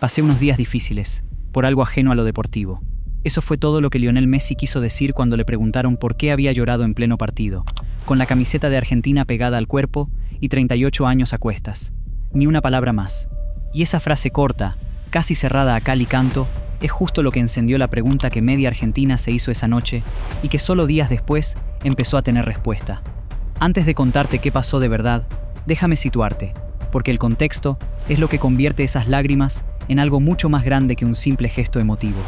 Pasé unos días difíciles, por algo ajeno a lo deportivo. Eso fue todo lo que Lionel Messi quiso decir cuando le preguntaron por qué había llorado en pleno partido, con la camiseta de Argentina pegada al cuerpo y 38 años a cuestas. Ni una palabra más. Y esa frase corta, casi cerrada a cal y canto, es justo lo que encendió la pregunta que media Argentina se hizo esa noche y que solo días después empezó a tener respuesta. Antes de contarte qué pasó de verdad, déjame situarte, porque el contexto es lo que convierte esas lágrimas en algo mucho más grande que un simple gesto emotivo.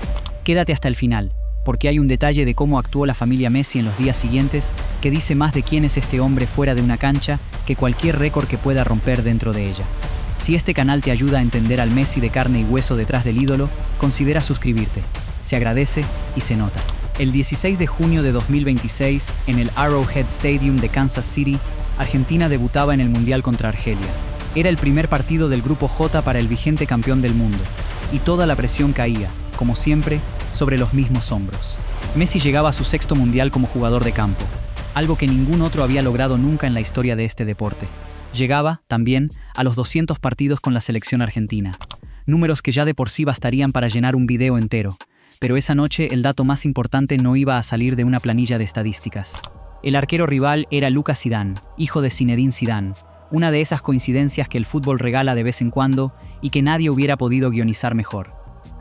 Quédate hasta el final, porque hay un detalle de cómo actuó la familia Messi en los días siguientes que dice más de quién es este hombre fuera de una cancha que cualquier récord que pueda romper dentro de ella. Si este canal te ayuda a entender al Messi de carne y hueso detrás del ídolo, considera suscribirte. Se agradece y se nota. El 16 de junio de 2026, en el Arrowhead Stadium de Kansas City, Argentina debutaba en el Mundial contra Argelia. Era el primer partido del Grupo J para el vigente campeón del mundo, y toda la presión caía, como siempre, sobre los mismos hombros. Messi llegaba a su sexto Mundial como jugador de campo, algo que ningún otro había logrado nunca en la historia de este deporte. Llegaba, también, a los 200 partidos con la selección argentina, números que ya de por sí bastarían para llenar un video entero, pero esa noche el dato más importante no iba a salir de una planilla de estadísticas. El arquero rival era Lucas Zidane, hijo de Zinedine Zidane, una de esas coincidencias que el fútbol regala de vez en cuando y que nadie hubiera podido guionizar mejor.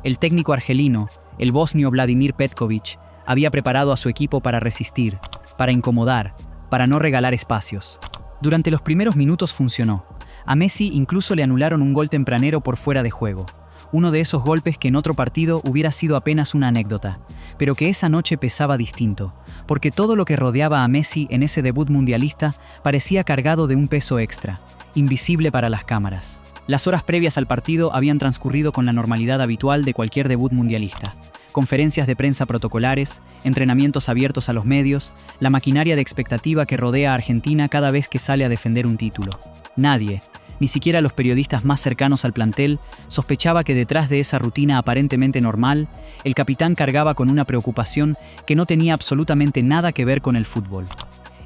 El técnico argelino, el bosnio Vladimir Petković, había preparado a su equipo para resistir, para incomodar, para no regalar espacios. Durante los primeros minutos funcionó. A Messi incluso le anularon un gol tempranero por fuera de juego. Uno de esos golpes que en otro partido hubiera sido apenas una anécdota, pero que esa noche pesaba distinto, porque todo lo que rodeaba a Messi en ese debut mundialista parecía cargado de un peso extra, invisible para las cámaras. Las horas previas al partido habían transcurrido con la normalidad habitual de cualquier debut mundialista. Conferencias de prensa protocolares, entrenamientos abiertos a los medios, la maquinaria de expectativa que rodea a Argentina cada vez que sale a defender un título. Nadie, ni siquiera los periodistas más cercanos al plantel, sospechaba que detrás de esa rutina aparentemente normal, el capitán cargaba con una preocupación que no tenía absolutamente nada que ver con el fútbol.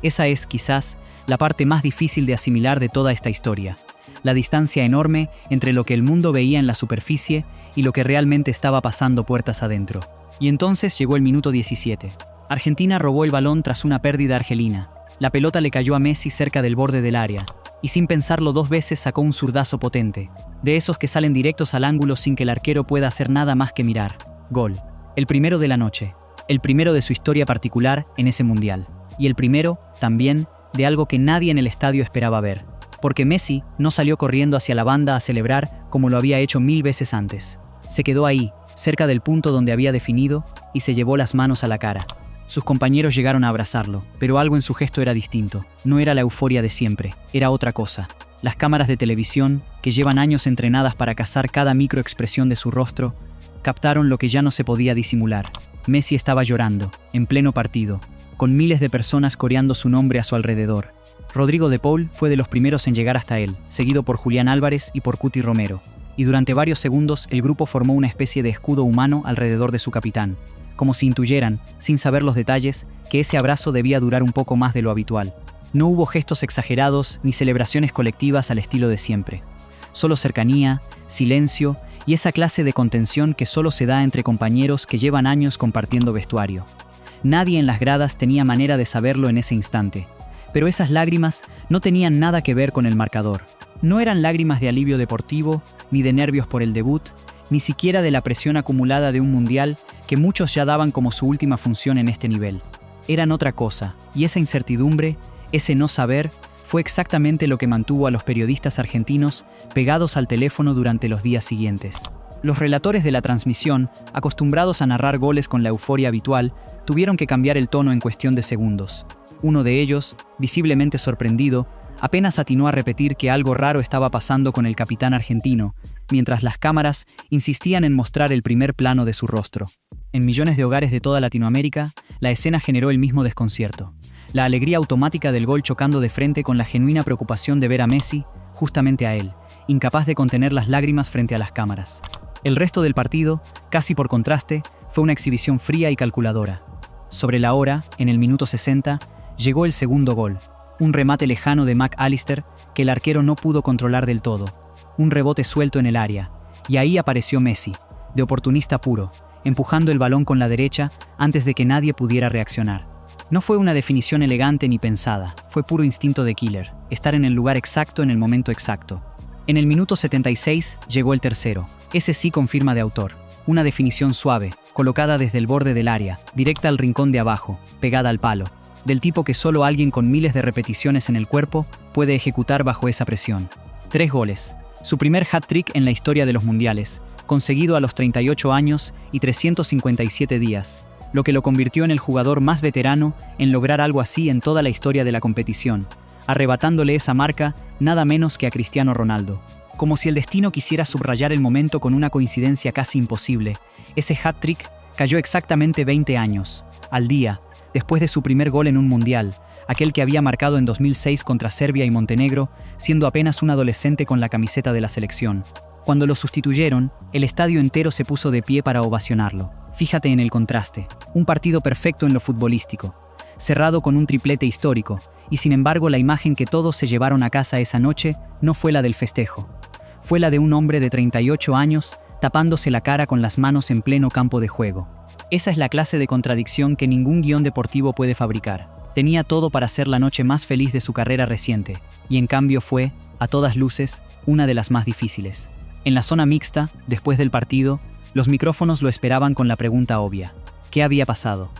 Esa es, quizás, la parte más difícil de asimilar de toda esta historia. La distancia enorme entre lo que el mundo veía en la superficie y lo que realmente estaba pasando puertas adentro. Y entonces llegó el minuto 17. Argentina robó el balón tras una pérdida argelina. La pelota le cayó a Messi cerca del borde del área, y sin pensarlo dos veces sacó un zurdazo potente, de esos que salen directos al ángulo sin que el arquero pueda hacer nada más que mirar. Gol. El primero de la noche. El primero de su historia particular en ese mundial. Y el primero, también, de algo que nadie en el estadio esperaba ver. Porque Messi no salió corriendo hacia la banda a celebrar como lo había hecho 1000 veces antes. Se quedó ahí, cerca del punto donde había definido, y se llevó las manos a la cara. Sus compañeros llegaron a abrazarlo, pero algo en su gesto era distinto. No era la euforia de siempre, era otra cosa. Las cámaras de televisión, que llevan años entrenadas para cazar cada microexpresión de su rostro, captaron lo que ya no se podía disimular. Messi estaba llorando, en pleno partido, con miles de personas coreando su nombre a su alrededor. Rodrigo de Paul fue de los primeros en llegar hasta él, seguido por Julián Álvarez y por Cuti Romero. Y durante varios segundos el grupo formó una especie de escudo humano alrededor de su capitán, como si intuyeran, sin saber los detalles, que ese abrazo debía durar un poco más de lo habitual. No hubo gestos exagerados ni celebraciones colectivas al estilo de siempre. Solo cercanía, silencio y esa clase de contención que solo se da entre compañeros que llevan años compartiendo vestuario. Nadie en las gradas tenía manera de saberlo en ese instante. Pero esas lágrimas no tenían nada que ver con el marcador. No eran lágrimas de alivio deportivo, ni de nervios por el debut, ni siquiera de la presión acumulada de un mundial que muchos ya daban como su última función en este nivel. Eran otra cosa, y esa incertidumbre, ese no saber, fue exactamente lo que mantuvo a los periodistas argentinos pegados al teléfono durante los días siguientes. Los relatores de la transmisión, acostumbrados a narrar goles con la euforia habitual, tuvieron que cambiar el tono en cuestión de segundos. Uno de ellos, visiblemente sorprendido, apenas atinó a repetir que algo raro estaba pasando con el capitán argentino, mientras las cámaras insistían en mostrar el primer plano de su rostro. En millones de hogares de toda Latinoamérica, la escena generó el mismo desconcierto. La alegría automática del gol chocando de frente con la genuina preocupación de ver a Messi, justamente a él, incapaz de contener las lágrimas frente a las cámaras. El resto del partido, casi por contraste, fue una exhibición fría y calculadora. Sobre la hora, en el minuto 60, llegó el segundo gol. Un remate lejano de McAllister que el arquero no pudo controlar del todo. Un rebote suelto en el área. Y ahí apareció Messi, de oportunista puro, empujando el balón con la derecha antes de que nadie pudiera reaccionar. No fue una definición elegante ni pensada, fue puro instinto de killer, estar en el lugar exacto en el momento exacto. En el minuto 76 llegó el tercero, ese sí con firma de autor. Una definición suave, colocada desde el borde del área, directa al rincón de abajo, pegada al palo, del tipo que solo alguien con miles de repeticiones en el cuerpo puede ejecutar bajo esa presión. 3 goles, su primer hat-trick en la historia de los mundiales, conseguido a los 38 años y 357 días, lo que lo convirtió en el jugador más veterano en lograr algo así en toda la historia de la competición, arrebatándole esa marca nada menos que a Cristiano Ronaldo. Como si el destino quisiera subrayar el momento con una coincidencia casi imposible, ese hat-trick cayó exactamente 20 años, al día, después de su primer gol en un mundial, aquel que había marcado en 2006 contra Serbia y Montenegro, siendo apenas un adolescente con la camiseta de la selección. Cuando lo sustituyeron, el estadio entero se puso de pie para ovacionarlo. Fíjate en el contraste, un partido perfecto en lo futbolístico, cerrado con un triplete histórico, y sin embargo la imagen que todos se llevaron a casa esa noche no fue la del festejo. Fue la de un hombre de 38 años tapándose la cara con las manos en pleno campo de juego. Esa es la clase de contradicción que ningún guión deportivo puede fabricar. Tenía todo para ser la noche más feliz de su carrera reciente, y en cambio fue, a todas luces, una de las más difíciles. En la zona mixta, después del partido, los micrófonos lo esperaban con la pregunta obvia. ¿Qué había pasado?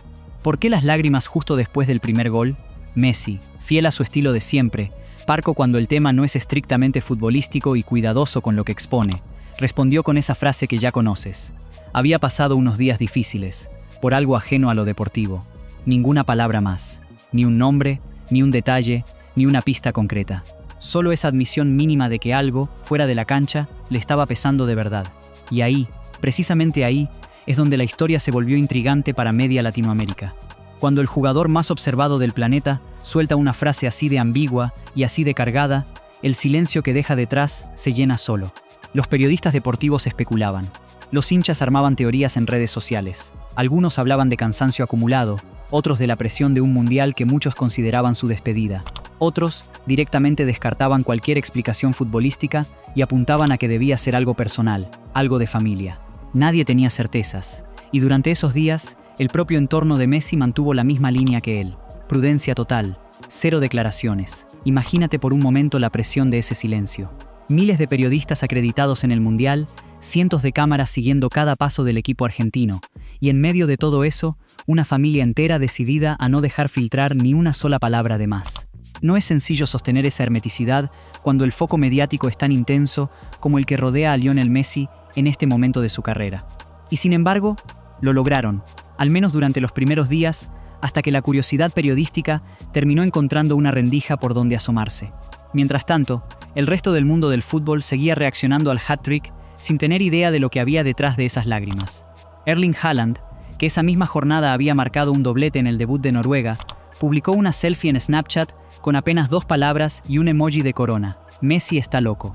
¿Por qué las lágrimas justo después del primer gol? Messi, fiel a su estilo de siempre, parco cuando el tema no es estrictamente futbolístico y cuidadoso con lo que expone, respondió con esa frase que ya conoces. Había pasado unos días difíciles, por algo ajeno a lo deportivo. Ninguna palabra más, ni un nombre, ni un detalle, ni una pista concreta. Solo esa admisión mínima de que algo, fuera de la cancha, le estaba pesando de verdad. Y ahí, precisamente ahí, es donde la historia se volvió intrigante para media Latinoamérica. Cuando el jugador más observado del planeta suelta una frase así de ambigua y así de cargada, el silencio que deja detrás se llena solo. Los periodistas deportivos especulaban. Los hinchas armaban teorías en redes sociales. Algunos hablaban de cansancio acumulado, otros de la presión de un mundial que muchos consideraban su despedida. Otros directamente descartaban cualquier explicación futbolística y apuntaban a que debía ser algo personal, algo de familia. Nadie tenía certezas, y durante esos días, el propio entorno de Messi mantuvo la misma línea que él. Prudencia total, 0 declaraciones. Imagínate por un momento la presión de ese silencio. Miles de periodistas acreditados en el Mundial, cientos de cámaras siguiendo cada paso del equipo argentino, y en medio de todo eso, una familia entera decidida a no dejar filtrar ni una sola palabra de más. No es sencillo sostener esa hermeticidad cuando el foco mediático es tan intenso como el que rodea a Lionel Messi en este momento de su carrera. Y sin embargo, lo lograron, al menos durante los primeros días, hasta que la curiosidad periodística terminó encontrando una rendija por donde asomarse. Mientras tanto, el resto del mundo del fútbol seguía reaccionando al hat-trick sin tener idea de lo que había detrás de esas lágrimas. Erling Haaland, que esa misma jornada había marcado un doblete en el debut de Noruega, publicó una selfie en Snapchat con apenas 2 palabras y un emoji de corona. Messi está loco.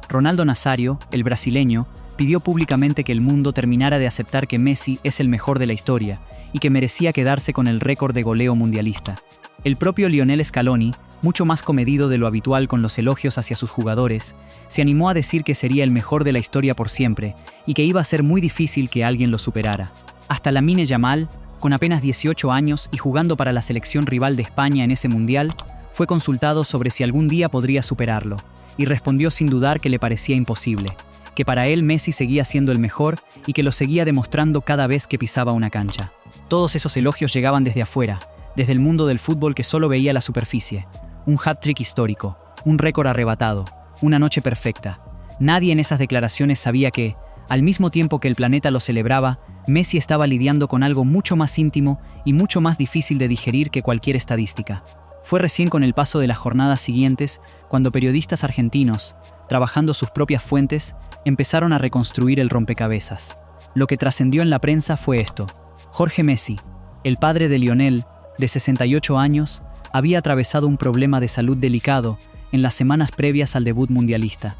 Ronaldo Nazário, el brasileño, pidió públicamente que el mundo terminara de aceptar que Messi es el mejor de la historia y que merecía quedarse con el récord de goleo mundialista. El propio Lionel Scaloni, mucho más comedido de lo habitual con los elogios hacia sus jugadores, se animó a decir que sería el mejor de la historia por siempre y que iba a ser muy difícil que alguien lo superara. Hasta Lamine Yamal, con apenas 18 años y jugando para la selección rival de España en ese mundial, fue consultado sobre si algún día podría superarlo, y respondió sin dudar que le parecía imposible, que para él Messi seguía siendo el mejor y que lo seguía demostrando cada vez que pisaba una cancha. Todos esos elogios llegaban desde afuera, desde el mundo del fútbol que solo veía la superficie. Un hat-trick histórico, un récord arrebatado, una noche perfecta. Nadie en esas declaraciones sabía que, al mismo tiempo que el planeta lo celebraba, Messi estaba lidiando con algo mucho más íntimo y mucho más difícil de digerir que cualquier estadística. Fue recién con el paso de las jornadas siguientes cuando periodistas argentinos, trabajando sus propias fuentes, empezaron a reconstruir el rompecabezas. Lo que trascendió en la prensa fue esto. Jorge Messi, el padre de Lionel, de 68 años, había atravesado un problema de salud delicado en las semanas previas al debut mundialista.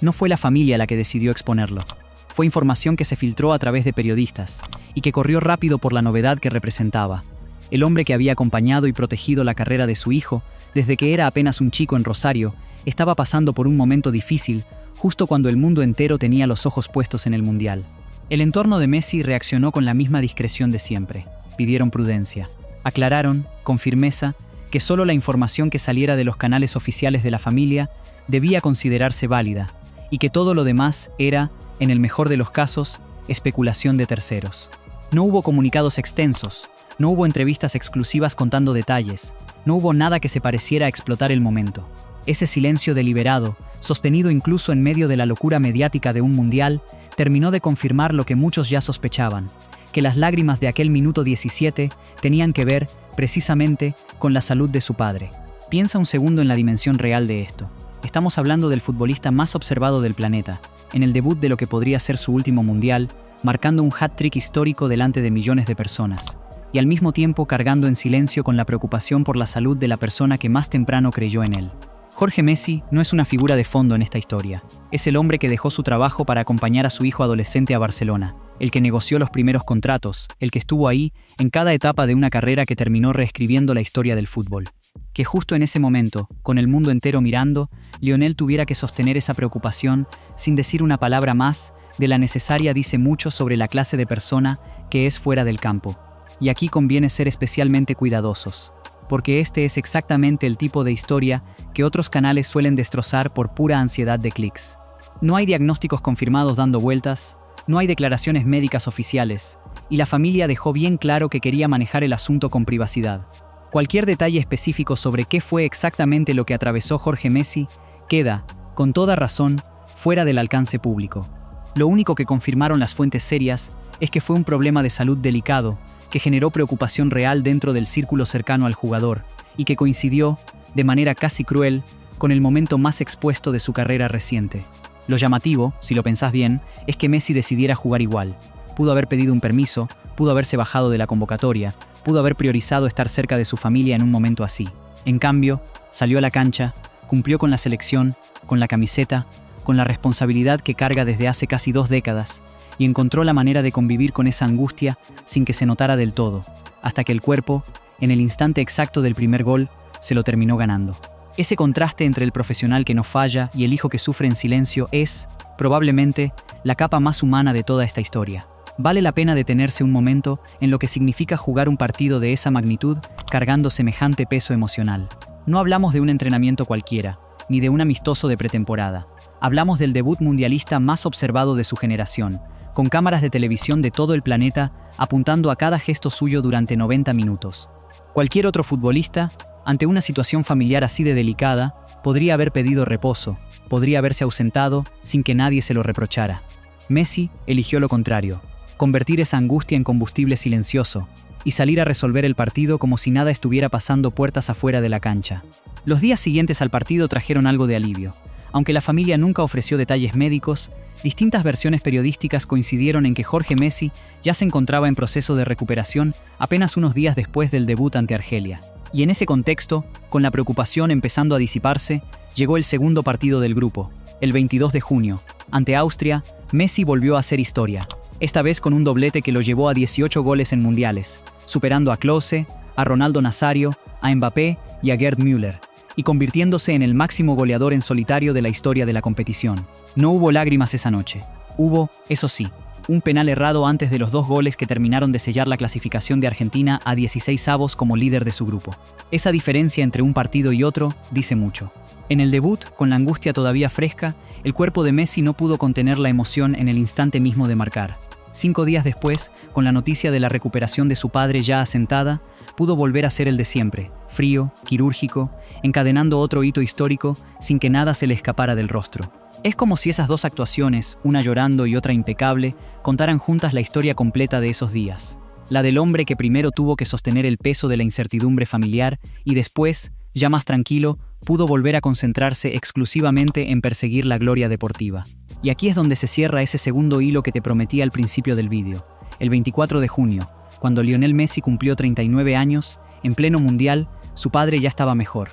No fue la familia la que decidió exponerlo. Fue información que se filtró a través de periodistas y que corrió rápido por la novedad que representaba. El hombre que había acompañado y protegido la carrera de su hijo desde que era apenas un chico en Rosario estaba pasando por un momento difícil justo cuando el mundo entero tenía los ojos puestos en el Mundial. El entorno de Messi reaccionó con la misma discreción de siempre. Pidieron prudencia. Aclararon, con firmeza, que solo la información que saliera de los canales oficiales de la familia debía considerarse válida, y que todo lo demás era, en el mejor de los casos, especulación de terceros. No hubo comunicados extensos, no hubo entrevistas exclusivas contando detalles, no hubo nada que se pareciera a explotar el momento. Ese silencio deliberado, sostenido incluso en medio de la locura mediática de un mundial, terminó de confirmar lo que muchos ya sospechaban, que las lágrimas de aquel minuto 17 tenían que ver, precisamente, con la salud de su padre. Piensa un segundo en la dimensión real de esto. Estamos hablando del futbolista más observado del planeta, en el debut de lo que podría ser su último mundial, marcando un hat-trick histórico delante de millones de personas, y al mismo tiempo cargando en silencio con la preocupación por la salud de la persona que más temprano creyó en él. Jorge Messi no es una figura de fondo en esta historia. Es el hombre que dejó su trabajo para acompañar a su hijo adolescente a Barcelona, el que negoció los primeros contratos, el que estuvo ahí en cada etapa de una carrera que terminó reescribiendo la historia del fútbol. Que justo en ese momento, con el mundo entero mirando, Lionel tuviera que sostener esa preocupación sin decir una palabra más de la necesaria dice mucho sobre la clase de persona que es fuera del campo. Y aquí conviene ser especialmente cuidadosos, porque este es exactamente el tipo de historia que otros canales suelen destrozar por pura ansiedad de clics. No hay diagnósticos confirmados dando vueltas, no hay declaraciones médicas oficiales, y la familia dejó bien claro que quería manejar el asunto con privacidad. Cualquier detalle específico sobre qué fue exactamente lo que atravesó Jorge Messi queda, con toda razón, fuera del alcance público. Lo único que confirmaron las fuentes serias es que fue un problema de salud delicado, que generó preocupación real dentro del círculo cercano al jugador, y que coincidió, de manera casi cruel, con el momento más expuesto de su carrera reciente. Lo llamativo, si lo pensás bien, es que Messi decidiera jugar igual. Pudo haber pedido un permiso, pudo haberse bajado de la convocatoria, pudo haber priorizado estar cerca de su familia en un momento así. En cambio, salió a la cancha, cumplió con la selección, con la camiseta, con la responsabilidad que carga desde hace casi 2 décadas, y encontró la manera de convivir con esa angustia sin que se notara del todo, hasta que el cuerpo, en el instante exacto del primer gol, se lo terminó ganando. Ese contraste entre el profesional que no falla y el hijo que sufre en silencio es, probablemente, la capa más humana de toda esta historia. Vale la pena detenerse un momento en lo que significa jugar un partido de esa magnitud cargando semejante peso emocional. No hablamos de un entrenamiento cualquiera, ni de un amistoso de pretemporada. Hablamos del debut mundialista más observado de su generación, con cámaras de televisión de todo el planeta apuntando a cada gesto suyo durante 90 minutos. Cualquier otro futbolista, ante una situación familiar así de delicada, podría haber pedido reposo, podría haberse ausentado sin que nadie se lo reprochara. Messi eligió lo contrario, convertir esa angustia en combustible silencioso y salir a resolver el partido como si nada estuviera pasando puertas afuera de la cancha. Los días siguientes al partido trajeron algo de alivio. Aunque la familia nunca ofreció detalles médicos, distintas versiones periodísticas coincidieron en que Jorge Messi ya se encontraba en proceso de recuperación apenas unos días después del debut ante Argelia. Y en ese contexto, con la preocupación empezando a disiparse, llegó el segundo partido del grupo. El 22 de junio, ante Austria, Messi volvió a hacer historia, esta vez con un doblete que lo llevó a 18 goles en mundiales, superando a Klose, a Ronaldo Nazario, a Mbappé y a Gerd Müller, y convirtiéndose en el máximo goleador en solitario de la historia de la competición. No hubo lágrimas esa noche. Hubo, eso sí, un penal errado antes de los 2 goles que terminaron de sellar la clasificación de Argentina a 16avos como líder de su grupo. Esa diferencia entre un partido y otro dice mucho. En el debut, con la angustia todavía fresca, el cuerpo de Messi no pudo contener la emoción en el instante mismo de marcar. 5 días después, con la noticia de la recuperación de su padre ya asentada, pudo volver a ser el de siempre, frío, quirúrgico, encadenando otro hito histórico sin que nada se le escapara del rostro. Es como si esas 2 actuaciones, una llorando y otra impecable, contaran juntas la historia completa de esos días. La del hombre que primero tuvo que sostener el peso de la incertidumbre familiar y después, ya más tranquilo, pudo volver a concentrarse exclusivamente en perseguir la gloria deportiva. Y aquí es donde se cierra ese segundo hilo que te prometí al principio del vídeo. El 24 de junio, cuando Lionel Messi cumplió 39 años, en pleno mundial, su padre ya estaba mejor.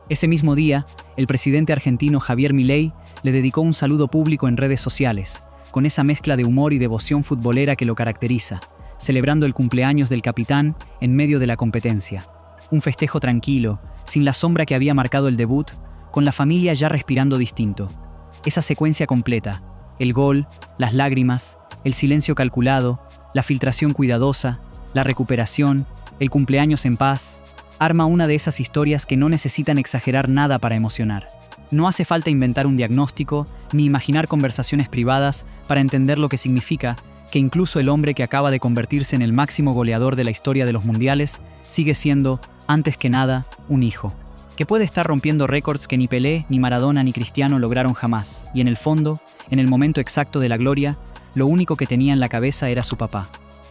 Ese mismo día, el presidente argentino Javier Milei le dedicó un saludo público en redes sociales, con esa mezcla de humor y devoción futbolera que lo caracteriza, celebrando el cumpleaños del capitán en medio de la competencia. Un festejo tranquilo, sin la sombra que había marcado el debut, con la familia ya respirando distinto. Esa secuencia completa, el gol, las lágrimas, el silencio calculado, la filtración cuidadosa, la recuperación, el cumpleaños en paz, arma una de esas historias que no necesitan exagerar nada para emocionar. No hace falta inventar un diagnóstico, ni imaginar conversaciones privadas para entender lo que significa que incluso el hombre que acaba de convertirse en el máximo goleador de la historia de los mundiales sigue siendo, antes que nada, un hijo. Que puede estar rompiendo récords que ni Pelé, ni Maradona, ni Cristiano lograron jamás, y en el fondo, en el momento exacto de la gloria, lo único que tenía en la cabeza era su papá.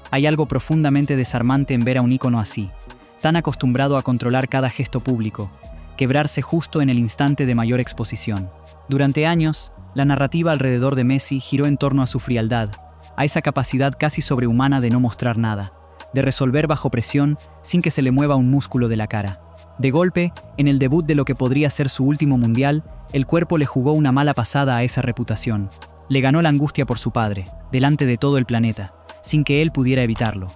Hay algo profundamente desarmante en ver a un ícono así, tan acostumbrado a controlar cada gesto público, quebrarse justo en el instante de mayor exposición. Durante años, la narrativa alrededor de Messi giró en torno a su frialdad, a esa capacidad casi sobrehumana de no mostrar nada, de resolver bajo presión sin que se le mueva un músculo de la cara. De golpe, en el debut de lo que podría ser su último mundial, el cuerpo le jugó una mala pasada a esa reputación. Le ganó la angustia por su padre, delante de todo el planeta, sin que él pudiera evitarlo.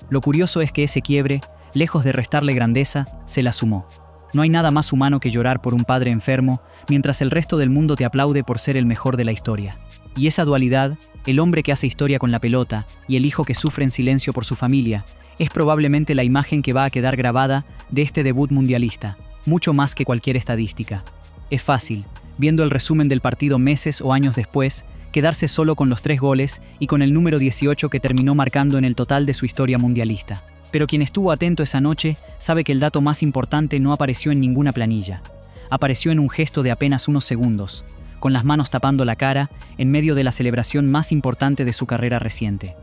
Lo curioso es que ese quiebre, lejos de restarle grandeza, se la sumó. No hay nada más humano que llorar por un padre enfermo, mientras el resto del mundo te aplaude por ser el mejor de la historia. Y esa dualidad, el hombre que hace historia con la pelota y el hijo que sufre en silencio por su familia, es probablemente la imagen que va a quedar grabada de este debut mundialista, mucho más que cualquier estadística. Es fácil, viendo el resumen del partido meses o años después, quedarse solo con los 3 goles y con el número 18 que terminó marcando en el total de su historia mundialista. Pero quien estuvo atento esa noche sabe que el dato más importante no apareció en ninguna planilla. Apareció en un gesto de apenas unos segundos, con las manos tapando la cara, en medio de la celebración más importante de su carrera reciente.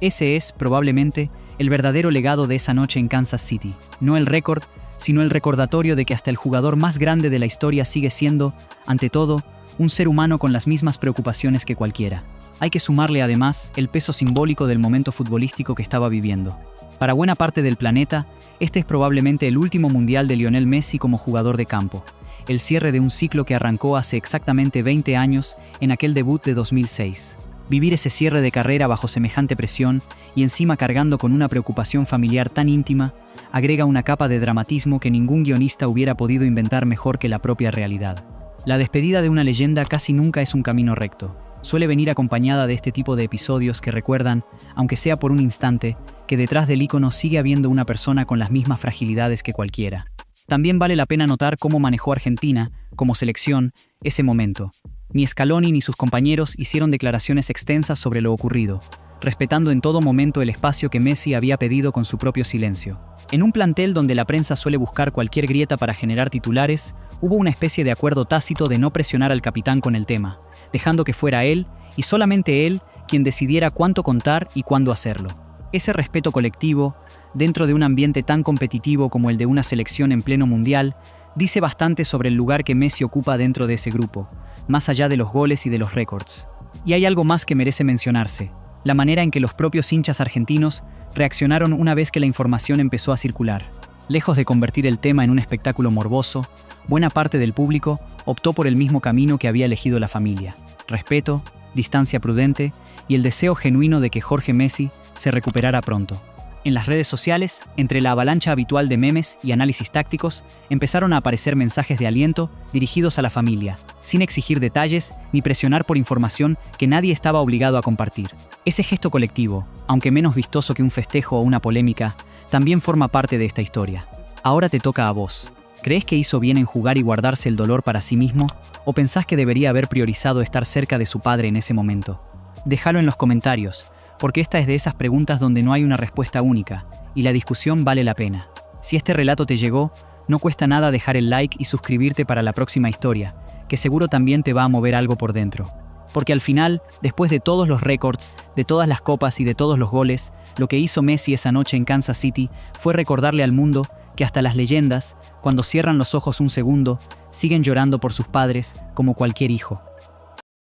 Ese es, probablemente, el verdadero legado de esa noche en Kansas City. No el récord, sino el recordatorio de que hasta el jugador más grande de la historia sigue siendo, ante todo, un ser humano con las mismas preocupaciones que cualquiera. Hay que sumarle además el peso simbólico del momento futbolístico que estaba viviendo. Para buena parte del planeta, este es probablemente el último mundial de Lionel Messi como jugador de campo, el cierre de un ciclo que arrancó hace exactamente 20 años en aquel debut de 2006. Vivir ese cierre de carrera bajo semejante presión y encima cargando con una preocupación familiar tan íntima, agrega una capa de dramatismo que ningún guionista hubiera podido inventar mejor que la propia realidad. La despedida de una leyenda casi nunca es un camino recto. Suele venir acompañada de este tipo de episodios que recuerdan, aunque sea por un instante, que detrás del ícono sigue habiendo una persona con las mismas fragilidades que cualquiera. También vale la pena notar cómo manejó Argentina, como selección, ese momento. Ni Scaloni ni sus compañeros hicieron declaraciones extensas sobre lo ocurrido, respetando en todo momento el espacio que Messi había pedido con su propio silencio. En un plantel donde la prensa suele buscar cualquier grieta para generar titulares, hubo una especie de acuerdo tácito de no presionar al capitán con el tema, dejando que fuera él, y solamente él, quien decidiera cuánto contar y cuándo hacerlo. Ese respeto colectivo, dentro de un ambiente tan competitivo como el de una selección en pleno mundial, dice bastante sobre el lugar que Messi ocupa dentro de ese grupo, más allá de los goles y de los récords. Y hay algo más que merece mencionarse: la manera en que los propios hinchas argentinos reaccionaron una vez que la información empezó a circular. Lejos de convertir el tema en un espectáculo morboso, buena parte del público optó por el mismo camino que había elegido la familia: respeto, distancia prudente y el deseo genuino de que Jorge Messi se recuperara pronto. En las redes sociales, entre la avalancha habitual de memes y análisis tácticos, empezaron a aparecer mensajes de aliento dirigidos a la familia, sin exigir detalles ni presionar por información que nadie estaba obligado a compartir. Ese gesto colectivo, aunque menos vistoso que un festejo o una polémica, también forma parte de esta historia. Ahora te toca a vos. ¿Crees que hizo bien en jugar y guardarse el dolor para sí mismo? ¿O pensás que debería haber priorizado estar cerca de su padre en ese momento? Déjalo en los comentarios, porque esta es de esas preguntas donde no hay una respuesta única, y la discusión vale la pena. Si este relato te llegó, no cuesta nada dejar el like y suscribirte para la próxima historia, que seguro también te va a mover algo por dentro. Porque al final, después de todos los récords, de todas las copas y de todos los goles, lo que hizo Messi esa noche en Kansas City fue recordarle al mundo que hasta las leyendas, cuando cierran los ojos un segundo, siguen llorando por sus padres como cualquier hijo.